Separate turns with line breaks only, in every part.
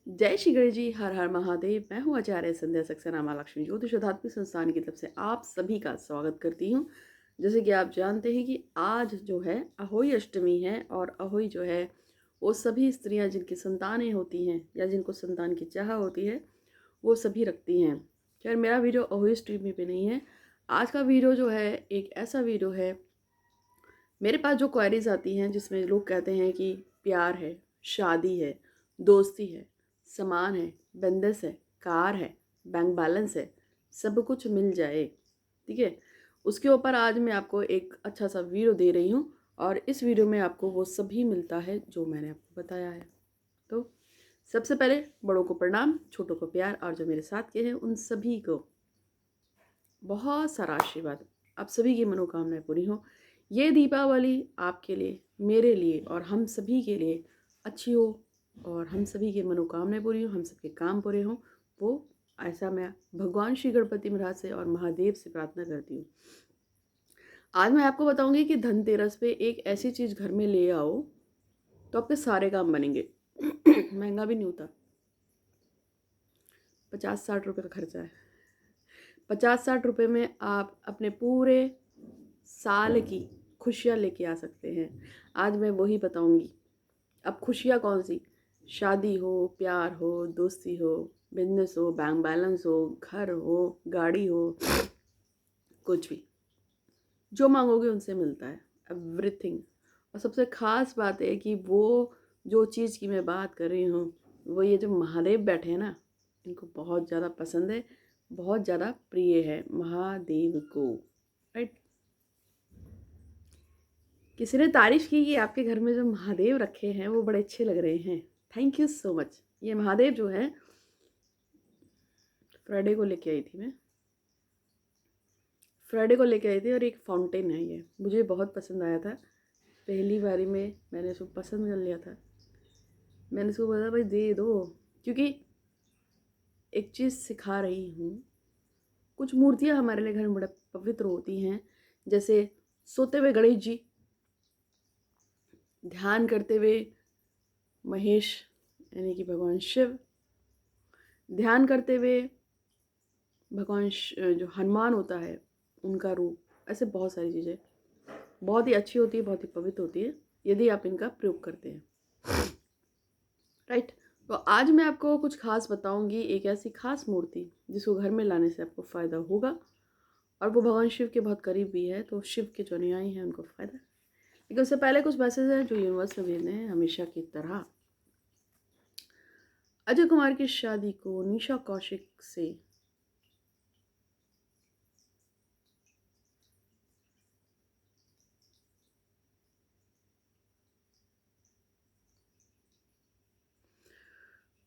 जय श्री गणेश जी। हर हर महादेव। मैं हूँ आचार्य संध्या सक्सेना माँ लक्ष्मी ज्योतिष आध्यात्मिक संस्थान की तरफ से आप सभी का स्वागत करती हूँ। जैसे कि आप जानते हैं कि आज जो है अहोई अष्टमी है और अहोई जो है वो सभी स्त्रियाँ जिनकी संतानें होती हैं या जिनको संतान की चाह होती है वो सभी रखती हैं। खैर मेरा वीडियो अहोई अष्टमी पे नहीं है। आज का वीडियो जो है एक ऐसा वीडियो है, मेरे पास जो क्वेरीज आती हैं जिसमें लोग कहते हैं कि प्यार है, शादी है, दोस्ती है, सामान है, बंदस है, कार है, बैंक बैलेंस है, सब कुछ मिल जाए। ठीक है, उसके ऊपर आज मैं आपको एक अच्छा सा वीडियो दे रही हूँ और इस वीडियो में आपको वो सभी मिलता है जो मैंने आपको बताया है। तो सबसे पहले बड़ों को प्रणाम, छोटों को प्यार और जो मेरे साथ के हैं उन सभी को बहुत सारा आशीर्वाद। आप सभी की मनोकामनाएं पूरी हों। ये दीपावली आपके लिए, मेरे लिए और हम सभी के लिए अच्छी हो और हम सभी की मनोकामनाएं पूरी हों, हम सबके काम पूरे हों। वो ऐसा मैं भगवान श्री गणपति महाराज से और महादेव से प्रार्थना करती हूँ। आज मैं आपको बताऊंगी कि धनतेरस पे एक ऐसी चीज़ घर में ले आओ तो आपके सारे काम बनेंगे। महंगा भी नहीं होता, 50-60 रुपये का खर्चा है। 50-60 रुपये में आप अपने पूरे साल की खुशियाँ लेके आ सकते हैं। आज मैं वही बताऊंगी। अब खुशियाँ कौन सी, शादी हो, प्यार हो, दोस्ती हो, बिजनेस हो, बैंक बैलेंस हो, घर हो, गाड़ी हो, कुछ भी जो मांगोगे उनसे मिलता है, एवरीथिंग। और सबसे ख़ास बात है कि वो जो चीज़ की मैं बात कर रही हूँ वो ये जो महादेव बैठे हैं ना, इनको बहुत ज़्यादा पसंद है, बहुत ज़्यादा प्रिय है महादेव को। राइट, किसी ने तारीफ़ की कि आपके घर में जो महादेव रखे हैं वो बड़े अच्छे लग रहे हैं। Thank you so much. ये महादेव जो है फ्राइडे को लेके आई थी मैं, फ्राइडे को लेके आई थी और एक फाउंटेन है, ये मुझे बहुत पसंद आया था। पहली बारी में मैंने इसको पसंद कर लिया था। मैंने इसको बोला भाई दे दो, क्योंकि एक चीज़ सिखा रही हूँ। कुछ मूर्तियाँ हमारे लिए घर में बड़ा पवित्र होती हैं, जैसे सोते हुए गणेश जी, ध्यान करते हुए महेश यानी कि भगवान शिव, ध्यान करते हुए भगवान जो हनुमान होता है उनका रूप, ऐसे बहुत सारी चीज़ें बहुत ही अच्छी होती है, बहुत ही पवित्र होती है यदि आप इनका प्रयोग करते हैं। राइट, तो आज मैं आपको कुछ खास बताऊंगी, एक ऐसी खास मूर्ति जिसको घर में लाने से आपको फ़ायदा होगा और वो भगवान शिव के बहुत करीब भी है, तो शिव के जो अनुयायी हैं उनको फ़ायदा। लेकिन उससे पहले कुछ मैसेज हैं जो यूनिवर्स में भेजने हैं हमेशा की तरह। अजय कुमार की शादी को निशा कौशिक से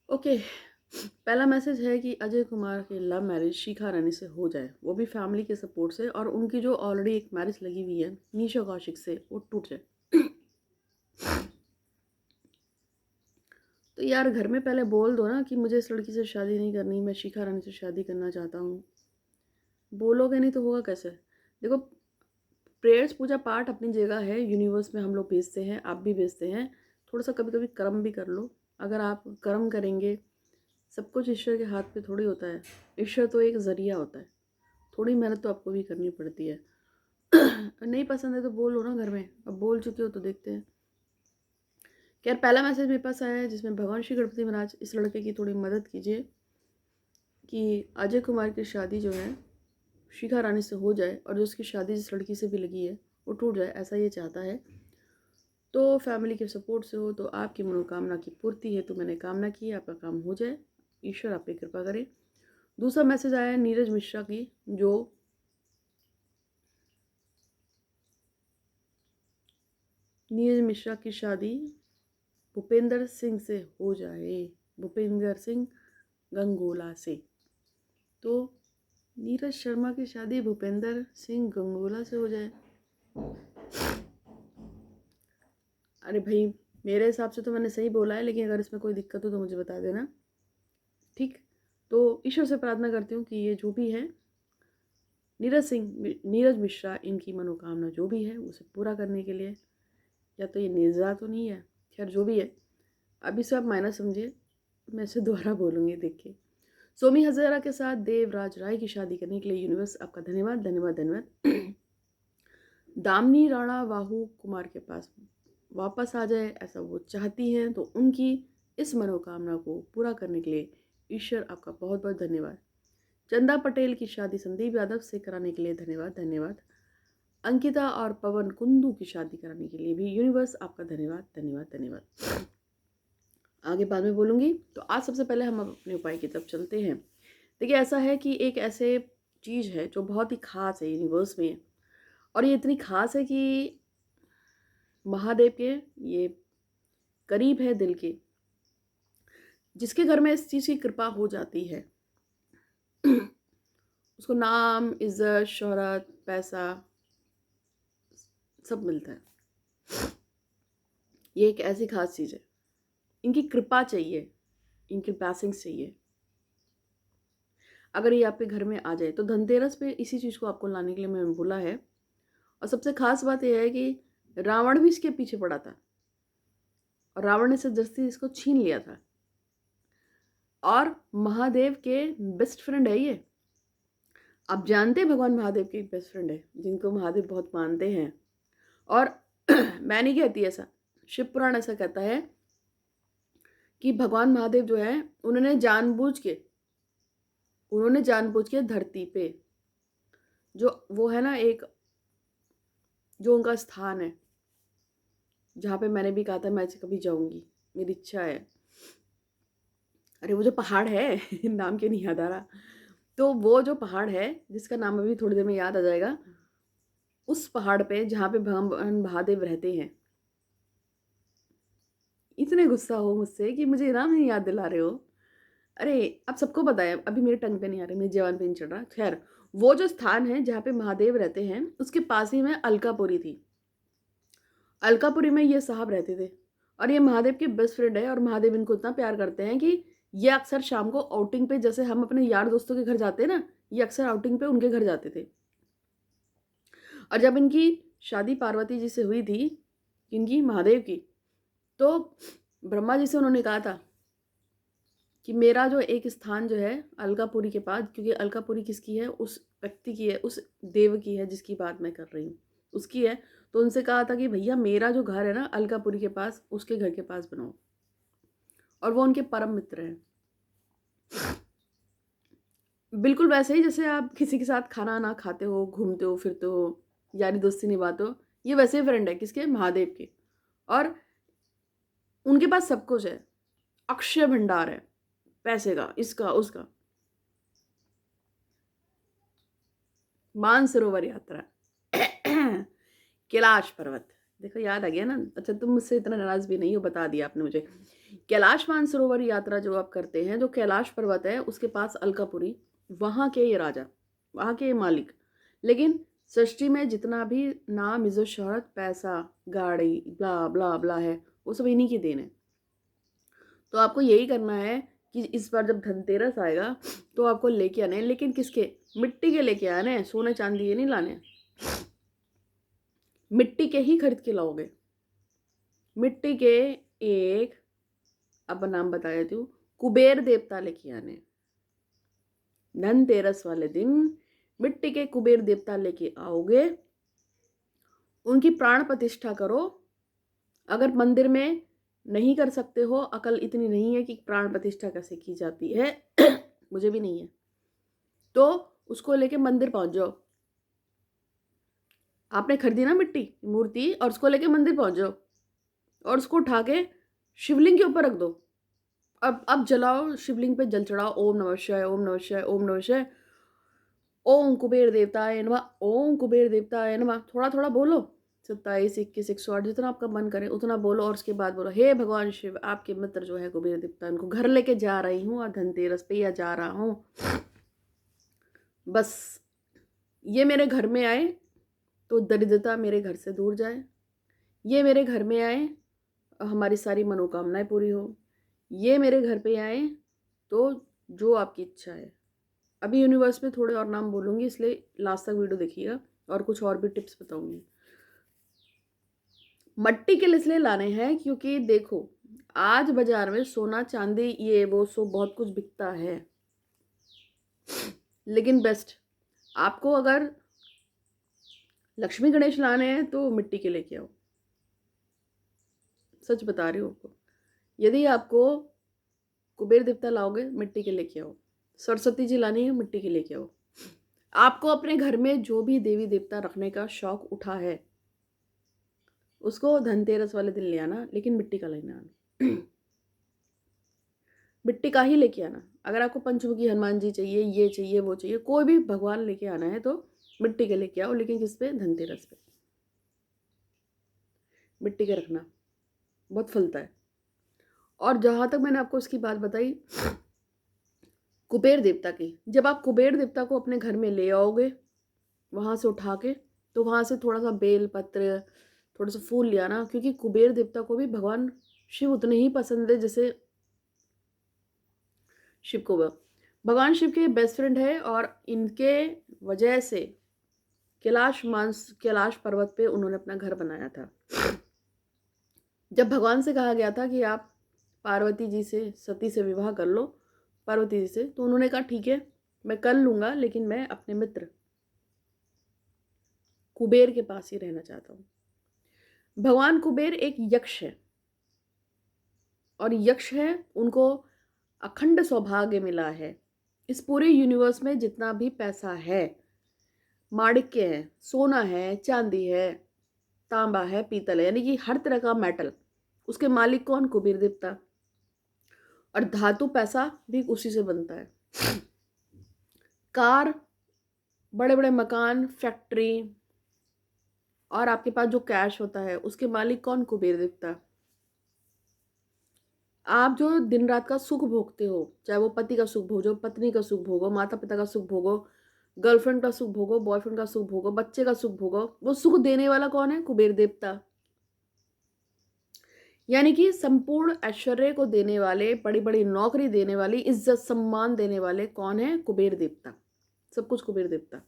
ओके, पहला मैसेज है कि अजय कुमार की लव मैरिज शिखा रानी से हो जाए, वो भी फैमिली के सपोर्ट से, और उनकी जो ऑलरेडी एक मैरिज लगी हुई है निशा कौशिक से वो टूट जाए। तो यार घर में पहले बोल दो ना कि मुझे इस लड़की से शादी नहीं करनी, मैं शिखा रानी से शादी करना चाहता हूँ। बोलोगे नहीं तो होगा कैसे। देखो, प्रेयर्स पूजा पाठ अपनी जगह है, यूनिवर्स में हम लोग भेजते हैं, आप भी भेजते हैं। थोड़ा सा कभी कभी कर्म भी कर लो। अगर आप कर्म करेंगे, सब कुछ ईश्वर के हाथ पे थोड़ी होता है। ईश्वर तो एक ज़रिया होता है, थोड़ी मेहनत तो आपको भी करनी पड़ती है। नहीं पसंद है तो बोलो ना घर में, अब बोल चुके हो तो देखते हैं। यार पहला मैसेज मेरे पास आया है जिसमें भगवान श्री गणपति महाराज इस लड़के की थोड़ी मदद कीजिए कि अजय कुमार की शादी जो है शिखा रानी से हो जाए और जो उसकी शादी जिस लड़की से भी लगी है वो टूट जाए, ऐसा ये चाहता है। तो फैमिली के सपोर्ट से हो तो आपकी मनोकामना की पूर्ति है, तो मैंने कामना की आपका काम हो जाए, ईश्वर आप पे कृपा करे। दूसरा मैसेज आया है नीरज मिश्रा की, जो नीरज मिश्रा की शादी भूपेंद्र सिंह से हो जाए, भूपेंद्र सिंह गंगोला से। तो नीरज शर्मा की शादी भूपेंद्र सिंह गंगोला से हो जाए। अरे भाई, मेरे हिसाब से तो मैंने सही बोला है, लेकिन अगर इसमें कोई दिक्कत हो तो मुझे बता देना। ठीक, तो ईश्वर से प्रार्थना करती हूँ कि ये जो भी है नीरज मिश्रा, इनकी मनोकामना जो भी है उसे पूरा करने के लिए, या तो ये निर्जा तो नहीं है, खैर जो भी है अभी से आप मायना समझिए, मैं इसे दोबारा बोलूँगी, देखिए। सोमी हज़ारा के साथ देवराज राय की शादी करने के लिए यूनिवर्स आपका धन्यवाद, धन्यवाद, धन्यवाद। दामिनी राणा वाहू कुमार के पास वापस आ जाए ऐसा वो चाहती हैं, तो उनकी इस मनोकामना को पूरा करने के लिए ईश्वर आपका बहुत बहुत धन्यवाद। चंदा पटेल की शादी संदीप यादव से कराने के लिए धन्यवाद, धन्यवाद। अंकिता और पवन कुंदू की शादी कराने के लिए भी यूनिवर्स आपका धन्यवाद, धन्यवाद, धन्यवाद। आगे बाद में बोलूँगी। तो आज सबसे पहले हम अपने उपाय की तरफ चलते हैं। देखिए, ऐसा है कि एक ऐसे चीज़ है जो बहुत ही ख़ास है यूनिवर्स में, और ये इतनी ख़ास है कि महादेव के ये करीब है दिल के। जिसके घर में इस चीज़ की कृपा हो जाती है उसको नाम, इज्जत, शोहरत, पैसा सब मिलता है। ये एक ऐसी ख़ास चीज़ है। इनकी कृपा चाहिए, इनकी ब्लेसिंग्स चाहिए। अगर ये आपके घर में आ जाए तो धनतेरस पे इसी चीज़ को आपको लाने के लिए मैंने बोला है। और सबसे ख़ास बात यह है कि रावण भी इसके पीछे पड़ा था और रावण ने जबरदस्ती इसको छीन लिया था। और महादेव के बेस्ट फ्रेंड है ये। आप जानते हैं भगवान महादेव के बेस्ट फ्रेंड है, जिनको महादेव बहुत मानते हैं। और मैं नहीं कहती ऐसा, शिव पुराण ऐसा कहता है कि भगवान महादेव जो है उन्होंने जानबूझ के धरती पे जो वो है ना, एक जो उनका स्थान है जहाँ पे मैंने भी कहा था मैं कभी जाऊंगी, मेरी इच्छा है। अरे वो जो पहाड़ है नाम क्यों नहीं याद आ रहा, तो वो जो पहाड़ है जिसका नाम अभी थोड़ी देर में याद आ जाएगा, उस पहाड़ पे जहाँ पे भगवान महादेव रहते हैं। इतने गुस्सा हो मुझसे कि मुझे नाम नहीं याद दिला रहे हो। अरे अब सबको पता है, अभी मेरे टंग पे नहीं आ रही, मेरी जबान पे नहीं चढ़ रहा। खैर, वो जो स्थान है जहाँ पे महादेव रहते हैं उसके पास ही में अलकापुरी थी। अलकापुरी में ये साहब रहते थे और ये महादेव के बेस्ट फ्रेंड है। और महादेव इनको इतना प्यार करते हैं कि ये अक्सर शाम को आउटिंग पे, जैसे हम अपने यार दोस्तों के घर जाते हैं ना, ये अक्सर आउटिंग पे उनके घर जाते थे। और जब इनकी शादी पार्वती जी से हुई थी, इनकी महादेव की, तो ब्रह्मा जी से उन्होंने कहा था कि मेरा जो एक स्थान जो है अलकापुरी के पास, क्योंकि अलकापुरी किसकी है, उस व्यक्ति की है, उस देव की है जिसकी बात मैं कर रही हूँ, उसकी है। तो उनसे कहा था कि भैया मेरा जो घर है ना अलकापुरी के पास, उसके घर के पास बनाओ। और वो उनके परम मित्र हैं। बिल्कुल वैसे ही जैसे आप किसी के साथ खाना ना खाते हो, घूमते हो, फिरते हो, यारी दोस्ती निभाते हो, ये वैसे फ्रेंड है किसके, महादेव के। और उनके पास सब कुछ है, अक्षय भंडार है, पैसे का, इसका उसका। मानसरोवर यात्रा कैलाश पर्वत, देखो याद आ गया ना। अच्छा, तुम मुझसे इतना नाराज भी नहीं हो, बता दिया आपने मुझे। कैलाश मानसरोवर यात्रा जो आप करते हैं, जो कैलाश पर्वत है उसके पास अलकापुरी, वहाँ के ये राजा, वहाँ के ये मालिक। लेकिन सृष्टि में जितना भी नाम, इज्जत, शोहरत, पैसा, गाड़ी, ब्ला ब्ला ब्ला है, वो सब इन्हीं की देन है। तो आपको यही करना है कि इस बार जब धनतेरस आएगा तो आपको लेके आने हैं, लेकिन किसके, मिट्टी के लेके आने हैं, सोने चांदी ये नहीं लाने हैं। मिट्टी के ही खरीद के लाओगे। मिट्टी के एक, अब नाम बता देती हूँ, कुबेर देवता लेके आने। धनतेरस वाले दिन मिट्टी के कुबेर देवता लेके आओगे, उनकी प्राण प्रतिष्ठा करो। अगर मंदिर में नहीं कर सकते हो, अकल इतनी नहीं है कि प्राण प्रतिष्ठा कैसे की जाती है मुझे भी नहीं है, तो उसको लेके मंदिर पहुंच जाओ। आपने खरीदी ना मिट्टी मूर्ति, और उसको लेके मंदिर पहुंच जाओ और उसको उठा के शिवलिंग के ऊपर रख दो। अब जलाओ, शिवलिंग पे जल चढ़ाओ, ओम नमः शिवाय, ओम नमः शिवाय, ओम नमः शिवाय, ओम कुबेर देवताय नमः, ओम कुबेर देवताय नमः। थोड़ा थोड़ा बोलो, 27, 21, 108, जितना आपका मन करे उतना बोलो। और उसके बाद बोलो, हे भगवान शिव, आपके मित्र जो है कुबेर देवता, उनको घर लेके जा रही हूँ और धनतेरस पे या जा रहा हूँ। बस ये मेरे घर में आए तो दरिद्रता मेरे घर से दूर जाए, ये मेरे घर में आए हमारी सारी मनोकामनाएं पूरी हो, ये मेरे घर पे आए तो जो आपकी इच्छा है। अभी यूनिवर्स में थोड़े और नाम बोलूँगी, इसलिए लास्ट तक वीडियो देखिएगा और कुछ और भी टिप्स बताऊँगी। मट्टी के लिए इसलिए लाने हैं क्योंकि देखो, आज बाजार में सोना चांदी ये वो सो बहुत कुछ बिकता है, लेकिन बेस्ट आपको अगर लक्ष्मी गणेश लाने हैं तो मिट्टी के लेके आओ। सच बता रही हूँ आपको। यदि आपको कुबेर देवता लाओगे मिट्टी के लेके आओ। सरस्वती जी लानी है मिट्टी के लेके आओ। आपको अपने घर में जो भी देवी देवता रखने का शौक उठा है उसको धनतेरस वाले दिन ले आना, लेकिन मिट्टी का लेना आना। मिट्टी का ही लेके आना। अगर आपको पंचमुखी हनुमान जी चाहिए, ये चाहिए, वो चाहिए, कोई भी भगवान लेके आना है तो मिट्टी के लेके आओ, लेकिन किस पे? धनतेरस पे मिट्टी के रखना, बहुत फलता है। और जहाँ तक मैंने आपको इसकी बात बताई कुबेर देवता की, जब आप कुबेर देवता को अपने घर में ले आओगे वहाँ से उठा के, तो वहाँ से थोड़ा सा बेल पत्र, थोड़ा सा फूल ले आना, क्योंकि कुबेर देवता को भी भगवान शिव उतने ही पसंद है जैसे शिव को भगवान शिव के बेस्ट फ्रेंड है। और इनके वजह से कैलाश पर्वत पे उन्होंने अपना घर बनाया था। जब भगवान से कहा गया था कि आप पार्वती जी से, सती से विवाह कर लो, पार्वती जी से, तो उन्होंने कहा ठीक है मैं कर लूँगा, लेकिन मैं अपने मित्र कुबेर के पास ही रहना चाहता हूँ। भगवान कुबेर एक यक्ष है, और यक्ष है उनको अखंड सौभाग्य मिला है। इस पूरे यूनिवर्स में जितना भी पैसा है, माणिक्य है, सोना है, चांदी है, तांबा है, पीतल है, यानी कि हर तरह का मेटल, उसके मालिक कौन? कुबेर देवता। और धातु पैसा भी उसी से बनता है। कार, बड़े बड़े मकान, फैक्ट्री, और आपके पास जो कैश होता है उसके मालिक कौन? कुबेर देवता। आप जो दिन रात का सुख भोगते हो, चाहे वो पति का सुख भोगो, पत्नी का सुख भोगो, माता पिता का सुख भोगो, गर्लफ्रेंड का सुख भोगो, बॉयफ्रेंड का सुख भोगो, बच्चे का सुख भोगो, वो सुख देने वाला कौन है? कुबेर देवता। यानी कि संपूर्ण ऐश्वर्य को देने वाले, बड़ी बड़ी नौकरी देने वाली, इज्जत सम्मान देने वाले कौन है? कुबेर देवता। सब कुछ कुबेर देवता।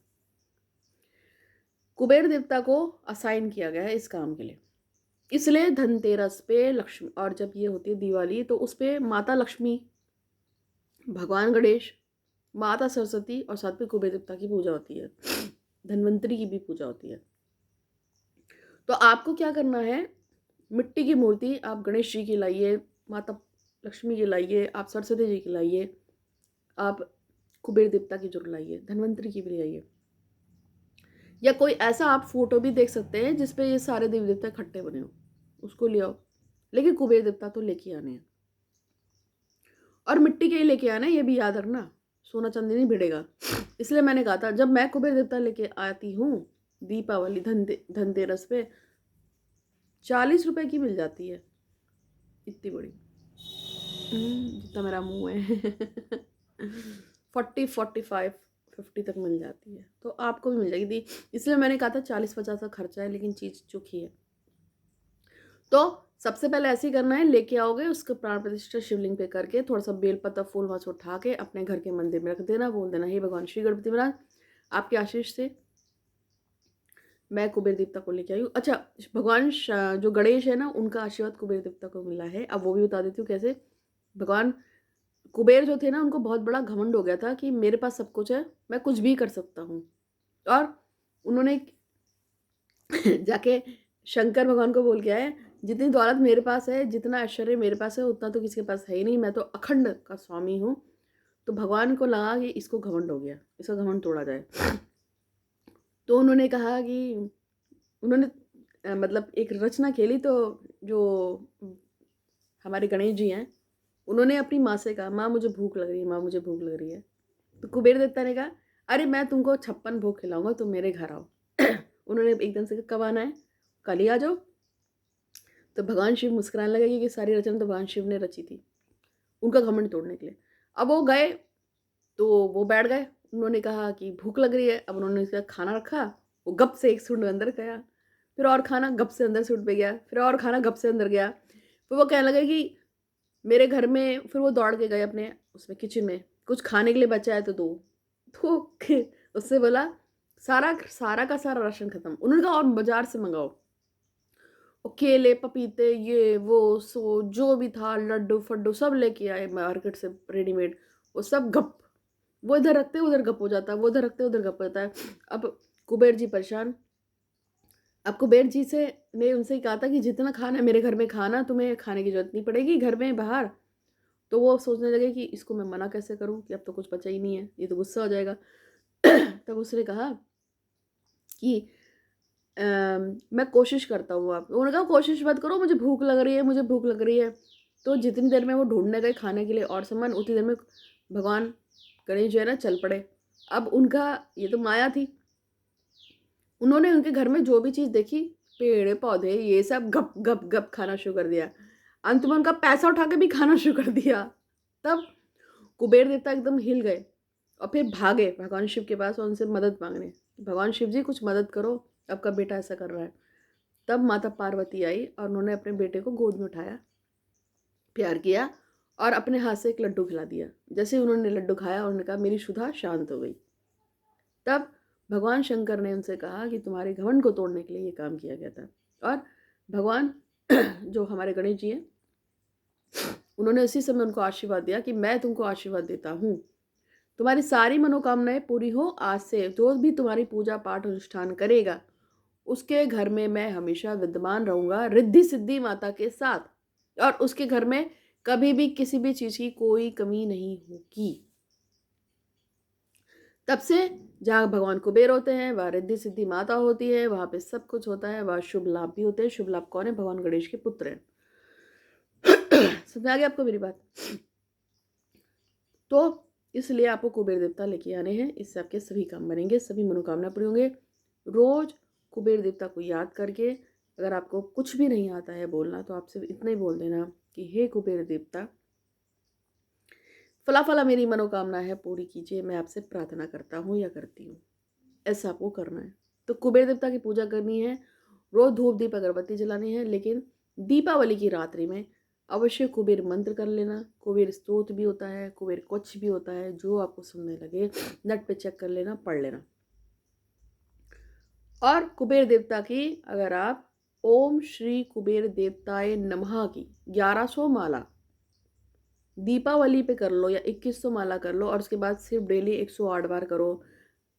कुबेर देवता को असाइन किया गया है इस काम के लिए। इसलिए धनतेरस पे लक्ष्मी, और जब ये होती है दिवाली, तो उस पे माता लक्ष्मी, भगवान गणेश, माता सरस्वती और साथ में कुबेर देवता की पूजा होती है। धन्वंतरी की भी पूजा होती है। तो आपको क्या करना है, मिट्टी की मूर्ति आप गणेश जी की लाइए, माता लक्ष्मी की लाइए, आप सरस्वती जी की लाइए, आप कुबेर देवता की जरूर लाइए, धन्वंतरी की भी लाइए, या कोई ऐसा आप फोटो भी देख सकते हैं जिसपे ये सारे देवी देवता इकट्ठे बने हो, उसको ले आओ, लेकिन कुबेर देवता तो लेके आने हैं। और मिट्टी के ही लेके आना है, ये भी याद रखना, सोना चांदी नहीं भिड़ेगा। इसलिए मैंने कहा था जब मैं कुबेर देवता लेके आती हूँ दीपावली धनतेरस पे 40 रुपए की मिल जाती है, इतनी बड़ी, जितना मेरा मुंह है। 40, 45, 50 तक मिल जाती है, तो आपको भी मिल जाएगी। इसलिए मैंने कहा था 40-50 का खर्चा है, लेकिन चीज़ चुकी है। तो सबसे पहले ऐसे ही करना है, लेके आओगे, उसका प्राण प्रतिष्ठा शिवलिंग पे करके थोड़ा सा बेलपत्र फूल वहाँ से उठा के अपने घर के मंदिर में रख देना, बोल देना हे भगवान श्री गणपति महाराज, आपके आशीष से मैं कुबेर देवता को लेके आई हूँ। अच्छा, भगवान जो गणेश है ना, उनका आशीर्वाद कुबेर देवता को मिला है। अब वो भी बता देती हूँ कैसे। भगवान कुबेर जो थे ना, उनको बहुत बड़ा घमंड हो गया था कि मेरे पास सब कुछ है, मैं कुछ भी कर सकता हूँ। और उन्होंने जाके शंकर भगवान को बोल के आए, जितनी दौलत मेरे पास है, जितना ऐश्वर्य मेरे पास है, उतना तो किसी के पास है ही नहीं, मैं तो अखंड का स्वामी हूँ। तो भगवान को लगा कि इसको घमंड हो गया, इसका घमंड तोड़ा जाए। तो उन्होंने कहा कि उन्होंने मतलब एक रचना खेली। तो जो हमारे गणेश जी हैं, उन्होंने अपनी माँ से कहा, माँ मुझे भूख लग रही है, माँ मुझे भूख लग रही है। तो कुबेर देवता ने कहा, अरे मैं तुमको 56 भोग खिलाऊंगा, तुम मेरे घर आओ। उन्होंने एकदम से कहा, कब आना है? कल ही आ जाओ। तो भगवान शिव मुस्कुराने लगे कि सारी रचना तो भगवान शिव ने रची थी उनका घमंड तोड़ने के लिए। अब वो गए तो वो बैठ गए, उन्होंने कहा कि भूख लग रही है। अब उन्होंने इसका खाना रखा, वो गप से एक सूंड अंदर गया, फिर और खाना गप से अंदर सूंड पे गया, फिर और खाना गप से अंदर गया। फिर वो कहने लगे कि मेरे घर में, फिर वो दौड़ के गए अपने उसमें किचन में, कुछ खाने के लिए बचा है तो दो। तो उससे बोला सारा सारा का सारा राशन खत्म। उन्होंने कहा और बाजार से मंगाओ। और केले पपीते ये वो सो जो भी था, लड्डू फड्डू सब लेके आए मार्केट से रेडीमेड। वो सब गप, वो इधर रखते उधर गप हो जाता है, वो इधर रखते उधर गप हो जाता है। अब कुबेर जी परेशान। अब कुबेर जी से ने उनसे कहा था कि जितना खाना है मेरे घर में खाना, तुम्हें खाने की जरूरत नहीं पड़ेगी घर में बाहर। तो वो सोचने लगे कि इसको मैं मना कैसे करूं कि अब तो कुछ बचा ही नहीं है, ये तो गुस्सा हो जाएगा। तब उसने कहा कि मैं कोशिश करता हूँ। आप उन्होंने कहा कोशिश मत करो, मुझे भूख लग रही है, मुझे भूख लग रही है। तो जितनी देर में वो ढूंढने गए खाने के लिए और सामान, उतनी देर में भगवान गणेश जो है ना चल पड़े। अब उनका ये तो माया थी, उन्होंने उनके घर में जो भी चीज़ देखी, पेड़ पौधे ये सब गप गप गप खाना शुरू कर दिया। अंत में उनका पैसा उठा के भी खाना शुरू कर दिया। तब कुबेर देवता एकदम हिल गए और फिर भागे भगवान शिव के पास और उनसे मदद मांगने। भगवान शिव जी कुछ मदद करो, आपका बेटा ऐसा कर रहा है। तब माता पार्वती आई और उन्होंने अपने बेटे को गोद में उठाया, प्यार किया और अपने हाथ से एक लड्डू खिला दिया। जैसे उन्होंने लड्डू खाया, उन्होंने कहा मेरी क्षुधा शांत हो गई। तब भगवान शंकर ने उनसे कहा कि तुम्हारे घमंड को तोड़ने के लिए ये काम किया गया था। और भगवान जो हमारे गणेश जी हैं, उन्होंने उसी समय उनको आशीर्वाद दिया कि मैं तुमको आशीर्वाद देता हूँ, तुम्हारी सारी मनोकामनाएं पूरी हो। आज से जो भी तुम्हारी पूजा पाठ अनुष्ठान करेगा, उसके घर में मैं हमेशा विद्यमान रहूंगा रिद्धि सिद्धि माता के साथ, और उसके घर में कभी भी किसी भी चीज की कोई कमी नहीं होगी। तब से जहाँ भगवान कुबेर होते हैं, वहाँ रिद्धि सिद्धि माता होती है, वहां पे सब कुछ होता है, वहाँ शुभ लाभ भी होते हैं। शुभ लाभ कौन है? भगवान गणेश के पुत्र हैं। समझ आ गया आपको मेरी बात? तो इसलिए आपको कुबेर देवता लेके आने हैं, इससे आपके सभी काम बनेंगे, सभी मनोकामना पूरी होंगे। रोज कुबेर देवता को याद करके, अगर आपको कुछ भी नहीं आता है बोलना, तो आप सिर्फ इतना ही बोल देना कि हे कुबेर देवता, फला फला मेरी मनोकामना है पूरी कीजिए, मैं आपसे प्रार्थना करता हूँ या करती हूँ। ऐसा आपको करना है। तो कुबेर देवता की पूजा करनी है, रोज धूप दीप अगरबत्ती जलानी है, लेकिन दीपावली की रात्रि में अवश्य कुबेर मंत्र कर लेना। कुबेर स्तोत्र भी होता है, कुबेर कुछ भी होता है, जो आपको सुनने लगे नेट पे चेक कर लेना, पढ़ लेना। और कुबेर देवता की अगर आप ओम श्री कुबेर देवताय नमः की 1100 माला दीपावली पे कर लो या 2100 माला कर लो, और उसके बाद सिर्फ डेली 108 बार करो,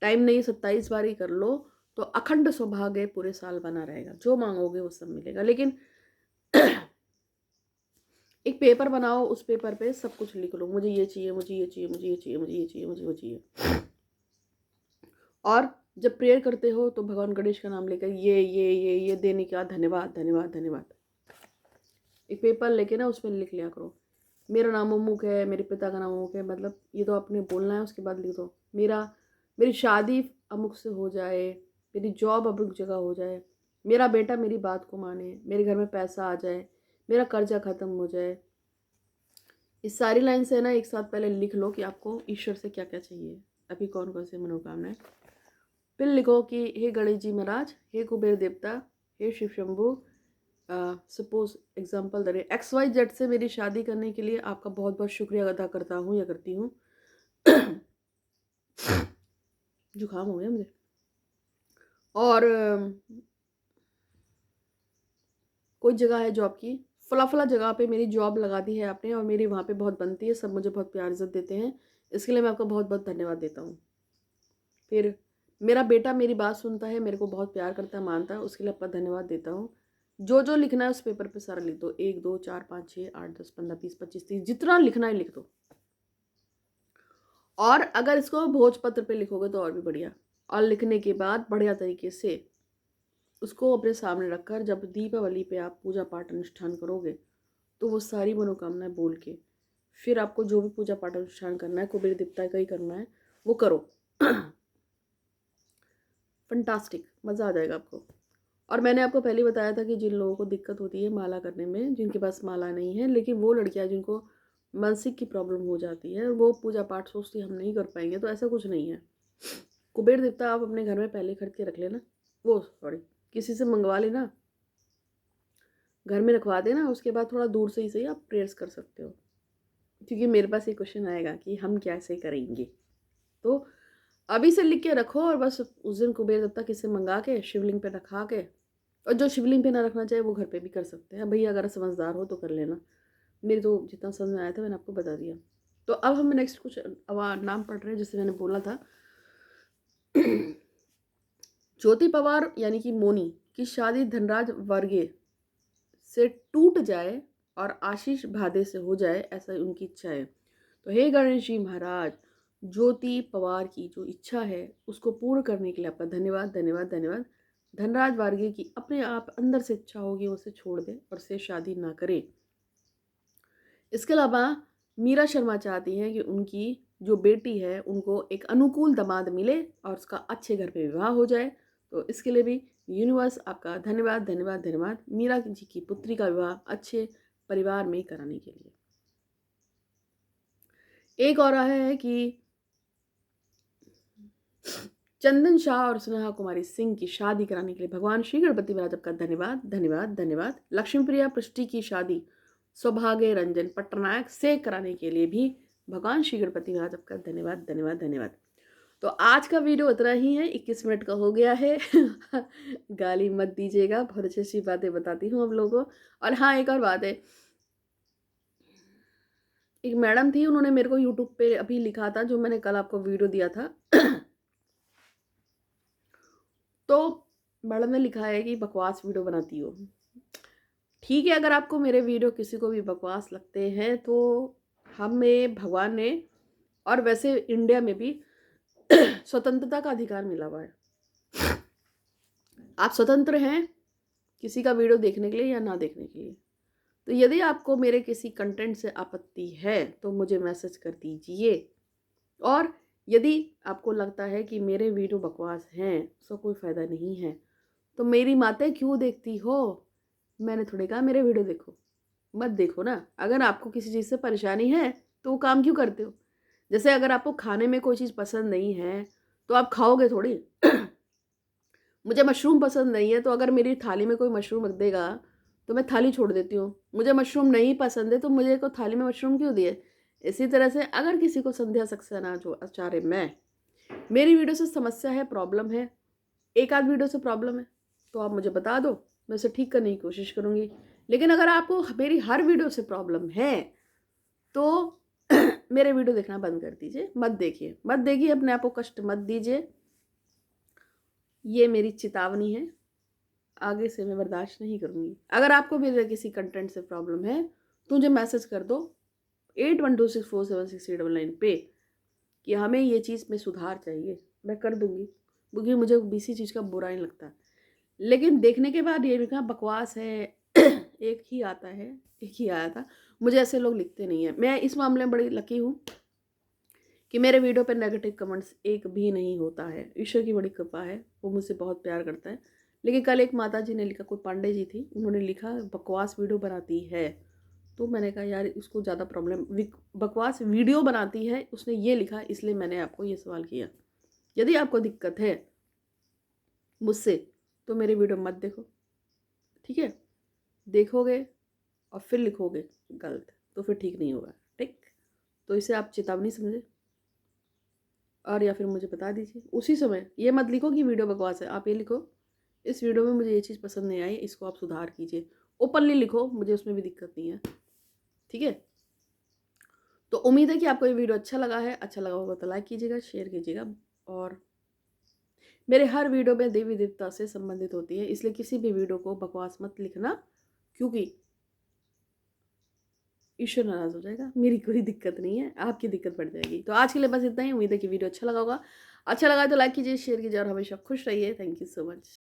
टाइम नहीं 27 बार ही कर लो, तो अखंड सौभाग्य पूरे साल बना रहेगा। जो मांगोगे वो सब मिलेगा। लेकिन एक पेपर बनाओ, उस पेपर पे सब कुछ लिख लो, मुझे ये चाहिए, मुझे ये चाहिए, मुझे ये चाहिए, मुझे ये चाहिए, मुझे वो चाहिए। और जब प्रेयर करते हो तो भगवान गणेश का नाम लेकर ये देने का धन्यवाद धन्यवाद धन्यवाद। एक पेपर लेके ना उसमें लिख लिया करो, मेरा नाम अमुक है, मेरे पिता का नाम अमुक है, मतलब ये तो आपने बोलना है। उसके बाद लिख दो मेरी शादी अमुक से हो जाए, मेरी जॉब अमुक जगह हो जाए, मेरा बेटा मेरी बात को माने, मेरे घर में पैसा आ जाए, मेरा कर्जा खत्म हो जाए। इस सारी लाइन से ना एक साथ पहले लिख लो कि आपको ईश्वर से क्या क्या चाहिए, अभी कौन कौन से मनोकामनाएं। फिर लिखो कि हे गणेश जी महाराज, हे कुबेर देवता, हे शिव शंभु, सपोज एग्जाम्पल दे रहे XYZ से मेरी शादी करने के लिए आपका बहुत बहुत शुक्रिया अदा करता हूँ या करती हूँ। जुकाम हो गया मुझे। और कोई जगह है जॉब की, फला फला जगह पे मेरी जॉब लगा दी है आपने और मेरी वहाँ पे बहुत बनती है, सब मुझे बहुत प्यार इज्जत देते हैं, इसके लिए मैं आपका बहुत बहुत धन्यवाद देता हूँ। फिर मेरा बेटा मेरी बात सुनता है, मेरे को बहुत प्यार करता है, मानता है, उसके लिए आपका धन्यवाद देता हूँ। जो जो लिखना है उस पेपर पे सारा लिख दो, 1 2 4 5 6 8 10 15 20 25 30, जितना लिखना है लिख दो। और अगर इसको भोजपत्र पे लिखोगे तो और भी बढ़िया। और लिखने के बाद बढ़िया तरीके से उसको अपने सामने रखकर जब दीपावली पे आप पूजा पाठ अनुष्ठान करोगे, तो वो सारी मनोकामनाएं बोल के फिर आपको जो भी पूजा पाठ अनुष्ठान करना है, कुबेर देवता का ही करना है, वो करो। फंटास्टिक, मज़ा आ जाएगा आपको। और मैंने आपको पहले बताया था कि जिन लोगों को दिक्कत होती है माला करने में, जिनके पास माला नहीं है, लेकिन वो लड़कियां जिनको मानसिक की प्रॉब्लम हो जाती है, वो पूजा पाठ सोचती हम नहीं कर पाएंगे, तो ऐसा कुछ नहीं है। कुबेर देवता आप अपने घर में पहले खरीद के रख लेना, वो सॉरी किसी से मंगवा लेना, घर में रखवा देना, उसके बाद थोड़ा दूर से ही सही आप प्रेयर्स कर सकते हो। क्योंकि मेरे पास ये क्वेश्चन आएगा कि हम कैसे करेंगे, तो अभी से लिख के रखो, और बस उस दिन कुबेर देवता किसी मंगा के शिवलिंग पे रखा के और जो शिवलिंग पे ना रखना चाहे वो घर पे भी कर सकते हैं भैया, अगर समझदार हो तो कर लेना। मेरी तो जितना समझ में आया था मैंने आपको बता दिया। तो अब हम नेक्स्ट कुछ नाम पढ़ रहे हैं, जैसे मैंने बोला था। ज्योति पवार यानी कि मोनी की शादी धनराज वर्गे से टूट जाए और आशीष भादे से हो जाए, ऐसा उनकी इच्छा है। तो हे गणेश जी महाराज, ज्योति पवार की जो इच्छा है उसको पूर्ण करने के लिए आपका धन्यवाद धन्यवाद धन्यवाद। धनराज वार्गे की अपने आप अंदर से इच्छा होगी उसे छोड़ दे और से शादी ना करे। इसके अलावा मीरा शर्मा चाहती हैं कि उनकी जो बेटी है उनको एक अनुकूल दामाद मिले और उसका अच्छे घर पे विवाह हो जाए। तो इसके लिए भी यूनिवर्स आपका धन्यवाद धन्यवाद धन्यवाद, मीरा जी की पुत्री का विवाह अच्छे परिवार में कराने के लिए। एक और है कि चंदन शाह और स्नेहा कुमारी सिंह की शादी कराने के लिए भगवान श्री गणपति महाराज का धन्यवाद धन्यवाद धन्यवाद। लक्ष्मी प्रिया पृष्टि की शादी सौभाग्य रंजन पट्टनायक से कराने के लिए भी भगवान श्री गणपति महाराज का धन्यवाद धन्यवाद धन्यवाद। तो आज का वीडियो इतना ही है, 21 मिनट का हो गया है। गाली मत दीजिएगा, बहुत अच्छी अच्छी बातें बताती हूँ आप लोगों को। और हाँ, एक और बात है, एक मैडम थी, उन्होंने मेरे को यूट्यूब पे अभी लिखा था, जो मैंने कल आपको वीडियो दिया था। तो मैडम ने लिखा है कि बकवास वीडियो बनाती हो। ठीक है, अगर आपको मेरे वीडियो किसी को भी बकवास लगते हैं तो हमें भगवान ने और वैसे इंडिया में भी स्वतंत्रता का अधिकार मिला हुआ है। आप स्वतंत्र हैं किसी का वीडियो देखने के लिए या ना देखने के लिए। तो यदि आपको मेरे किसी कंटेंट से आपत्ति है तो मुझे मैसेज कर दीजिए। और यदि आपको लगता है कि मेरे वीडियो बकवास हैं, उसका कोई फ़ायदा नहीं है, तो मेरी बातें क्यों देखती हो? मैंने थोड़ी कहा मेरे वीडियो देखो, मत देखो ना। अगर आपको किसी चीज़ से परेशानी है तो वो काम क्यों करते हो? जैसे अगर आपको खाने में कोई चीज़ पसंद नहीं है तो आप खाओगे थोड़ी। मुझे मशरूम पसंद नहीं है, तो अगर मेरी थाली में कोई मशरूम रख देगा तो मैं थाली छोड़ देती हूँ। मुझे मशरूम नहीं पसंद है तो मुझे को थाली में मशरूम क्यों दिए? इसी तरह से अगर किसी को संध्या सक्सेना जो आचार्य मैं, मेरी वीडियो से समस्या है, प्रॉब्लम है, एक आध वीडियो से प्रॉब्लम है, तो आप मुझे बता दो, मैं उसे ठीक करने की कोशिश करूँगी। लेकिन अगर आपको मेरी हर वीडियो से प्रॉब्लम है तो मेरे वीडियो देखना बंद कर दीजिए, मत देखिए मत देखिए, अपने आप को कष्ट मत दीजिए। ये मेरी चेतावनी है, आगे से मैं बर्दाश्त नहीं करूँगी। अगर आपको मेरे किसी कंटेंट से प्रॉब्लम है तो मुझे मैसेज कर दो 8126476399 पे कि हमें ये चीज़ में सुधार चाहिए, मैं कर दूँगी, क्योंकि मुझे किसी चीज़ का बुरा नहीं लगता। लेकिन देखने के बाद ये भी कहा बकवास है, एक ही आता है, एक ही आया था, मुझे ऐसे लोग लिखते नहीं हैं। मैं इस मामले में बड़ी लकी हूँ कि मेरे वीडियो पे नेगेटिव कमेंट्स एक भी नहीं होता है। ईश्वर की बड़ी कृपा है, वो मुझसे बहुत प्यार करता है। लेकिन कल एक माता जी ने लिखा, कोई पांडे जी थी, उन्होंने लिखा बकवास वीडियो बनाती है। तो मैंने कहा यार इसको ज़्यादा प्रॉब्लम, बकवास वीडियो बनाती है, उसने ये लिखा, इसलिए मैंने आपको ये सवाल किया। यदि आपको दिक्कत है मुझसे तो मेरे वीडियो मत देखो, ठीक है? देखोगे और फिर लिखोगे गलत तो फिर ठीक नहीं होगा, ठीक? तो इसे आप चेतावनी समझे और या फिर मुझे बता दीजिए उसी समय। ये मत लिखो कि वीडियो बकवास है, आप ये लिखो इस वीडियो में मुझे ये चीज़ पसंद नहीं आई, इसको आप सुधार कीजिए। ओपनली लिखो, मुझे उसमें भी दिक्कत नहीं है, ठीक है? तो उम्मीद है कि आपको ये वीडियो अच्छा लगा है। अच्छा लगा होगा तो लाइक कीजिएगा, शेयर कीजिएगा। और मेरे हर वीडियो में देवी देवता से संबंधित होती है, इसलिए किसी भी वीडियो को बकवास मत लिखना, क्योंकि ईश्वर नाराज हो जाएगा। मेरी कोई दिक्कत नहीं है, आपकी दिक्कत बढ़ जाएगी। तो आज के लिए बस इतना ही। उम्मीद है कि वीडियो अच्छा लगा होगा। अच्छा लगा तो लाइक कीजिए, शेयर कीजिए और हमेशा खुश रहिए। Thank you so much.